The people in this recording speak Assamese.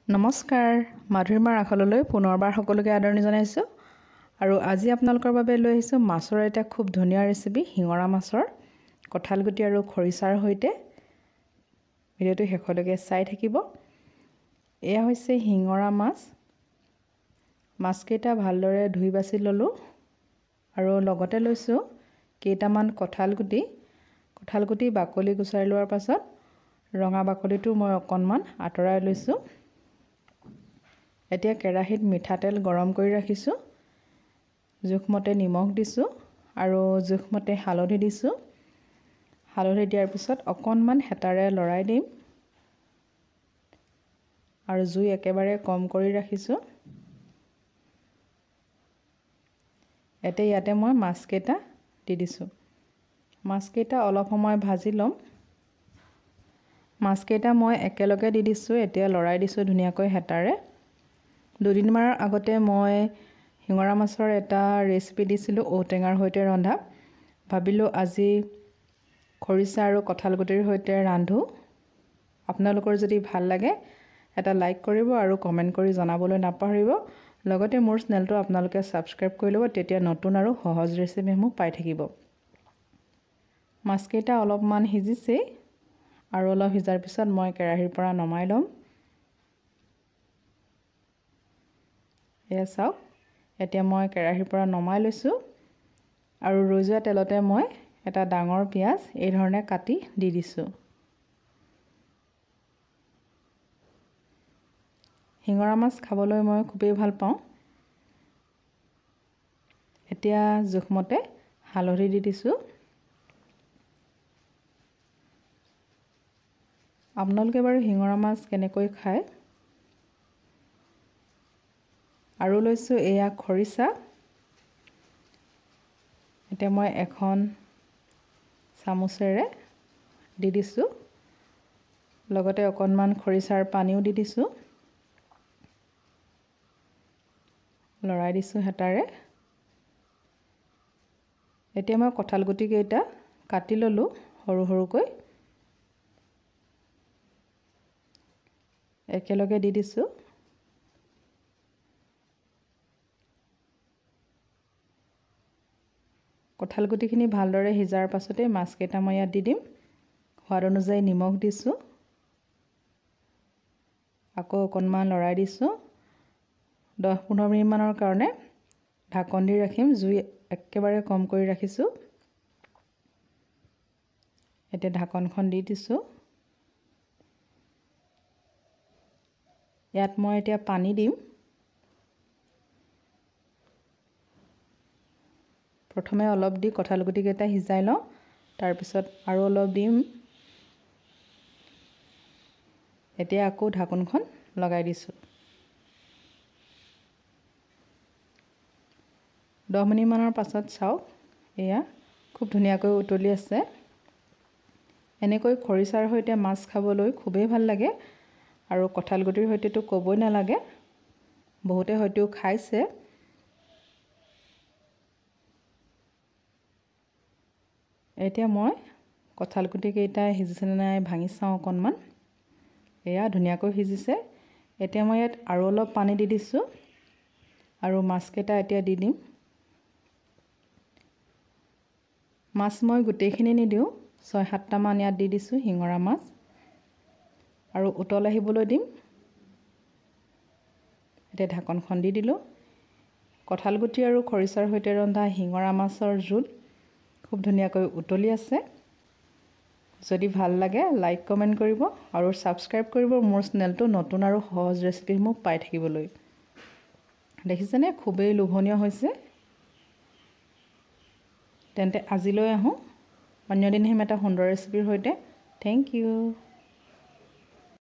নমস্কাৰ মাধুৰীমাৰ আখললৈ পুনৰবাৰ সকলোকে আদৰণি জনাইছোঁ আৰু আজি আপোনালোকৰ বাবে লৈ আহিছোঁ মাছৰ এটা খুব ধুনীয়া ৰেচিপি শিঙৰা মাছৰ কঁঠালগুটি আৰু খৰিচাৰ সৈতে ভিডিঅ'টো শেষলৈকে চাই থাকিব। এয়া হৈছে শিঙৰা মাছ। মাছকেইটা ভালদৰে ধুই বাছি ল'লোঁ আৰু লগতে লৈছোঁ কেইটামান কঁঠালগুটি বাকলি গুচাই লোৱাৰ পাছত ৰঙা বাকলিটো মই অকণমান আঁতৰাই লৈছোঁ। এতিয়া কেৰাহীত মিঠাতেল গৰম কৰি ৰাখিছোঁ। জোখমতে নিমখ দিছোঁ আৰু জোখমতে হালধি দিছোঁ। হালধি দিয়াৰ পিছত অকণমান হেতাৰে লৰাই দিম আৰু জুই একেবাৰে কম কৰি ৰাখিছোঁ। এতিয়া ইয়াতে মই মাছকেইটা দি দিছোঁ। মাছকেইটা অলপ সময় ভাজি ল'ম। মাছকেইটা মই একেলগে দি দিছোঁ। এতিয়া লৰাই দিছোঁ ধুনীয়াকৈ হেতাৰে। দুদিনমানৰ আগতে মই শিঙৰা মাছৰ এটা ৰেচিপি দিছিলোঁ ঔটেঙাৰ সৈতে ৰন্ধা। ভাবিলোঁ আজি খৰিচা আৰু কঁঠালগুটিৰ সৈতে ৰান্ধো। আপোনালোকৰ যদি ভাল লাগে এটা লাইক কৰিব আৰু কমেণ্ট কৰি জনাবলৈ নাপাহৰিব। লগতে মোৰ চেনেলটো আপোনালোকে ছাবস্ক্ৰাইব কৰি ল'ব, তেতিয়া নতুন আৰু সহজ ৰেচিপিসমূহ পাই থাকিব। মাছকেইটা অলপমান সিজিছেই আৰু অলপ সিজাৰ পিছত মই কেৰাহীৰ পৰা নমাই ল'ম। এয়া চাওক, এতিয়া মই কেৰাহীৰ পৰা নমাই লৈছোঁ আৰু ৰৈ যোৱা তেলতে মই এটা ডাঙৰ পিঁয়াজ এই ধৰণে কাটি দি দিছোঁ। শিঙৰা মাছ খাবলৈ মই খুবেই ভাল পাওঁ। এতিয়া জোখমতে হালধি দি দিছোঁ। আপোনালোকে বাৰু শিঙৰা মাছ কেনেকৈ খায়? আৰু লৈছোঁ এয়া খৰিচা। এতিয়া মই এখন চামুচেৰে দি দিছোঁ। লগতে অকণমান খৰিচাৰ পানীও দি দিছোঁ। লৰাই দিছোঁ হেতাৰে। এতিয়া মই কঁঠালগুটিকেইটা কাটি ল'লোঁ সৰু সৰুকৈ। একেলগে দি দিছোঁ। কঁঠালগুটিখিনি ভালদৰে সিজাৰ পাছতে মাছকেইটা মই ইয়াত দি দিম। সোৱাদ অনুযায়ী নিমখ দিছোঁ। আকৌ অকণমান লৰাই দিছোঁ। 10-15 মিনিটমানৰ কাৰণে ঢাকন দি ৰাখিম। জুই একেবাৰে কম কৰি ৰাখিছোঁ। এতিয়া ঢাকনখন দি দিছোঁ। ইয়াত মই এতিয়া পানী দিম। প্ৰথমে অলপ দি কঁঠালগুটিকেইটা সিজাই লওঁ, তাৰপিছত আৰু অলপ দিম। এতিয়া আকৌ ঢাকনখন লগাই দিছোঁ। 10 মিনিটমানৰ পাছত চাওক, এয়া খুব ধুনীয়াকৈ উতলি আছে। এনেকৈ খৰিচাৰ সৈতে মাছ খাবলৈ খুবেই ভাল লাগে আৰু কঁঠালগুটিৰ সৈতেতো ক'বই নালাগে। বহুতে হয়তো খাইছে। এতিয়া মই কঁঠালগুটিকেইটা সিজিছেনে নাই ভাঙি চাওঁ অকণমান। এয়া ধুনীয়াকৈ সিজিছে। এতিয়া মই ইয়াত আৰু অলপ পানী দি দিছোঁ আৰু মাছকেইটা এতিয়া দি দিম। মাছ মই গোটেইখিনি নিদিওঁ, 6-7টামান ইয়াত দি দিছোঁ শিঙৰা মাছ আৰু উতল আহিবলৈ দিম। এতিয়া ঢাকনখন দি দিলোঁ। কঁঠালগুটি আৰু খৰিচাৰ সৈতে ৰন্ধা শিঙৰা মাছৰ জোল খুব ধুনীয়াকৈ উতলি আছে। যদি ভাল লাগে লাইক কমেণ্ট কৰিব আৰু ছাবস্ক্ৰাইব কৰিব মোৰ চেনেলটো নতুন আৰু সহজ ৰেচিপিসমূহ পাই থাকিবলৈ। দেখিছেনে খুবেই লোভনীয় হৈছে। তেন্তে আজিলৈ আহোঁ, অন্য দিন আহিম এটা সুন্দৰ ৰেচিপিৰ সৈতে। Thank U.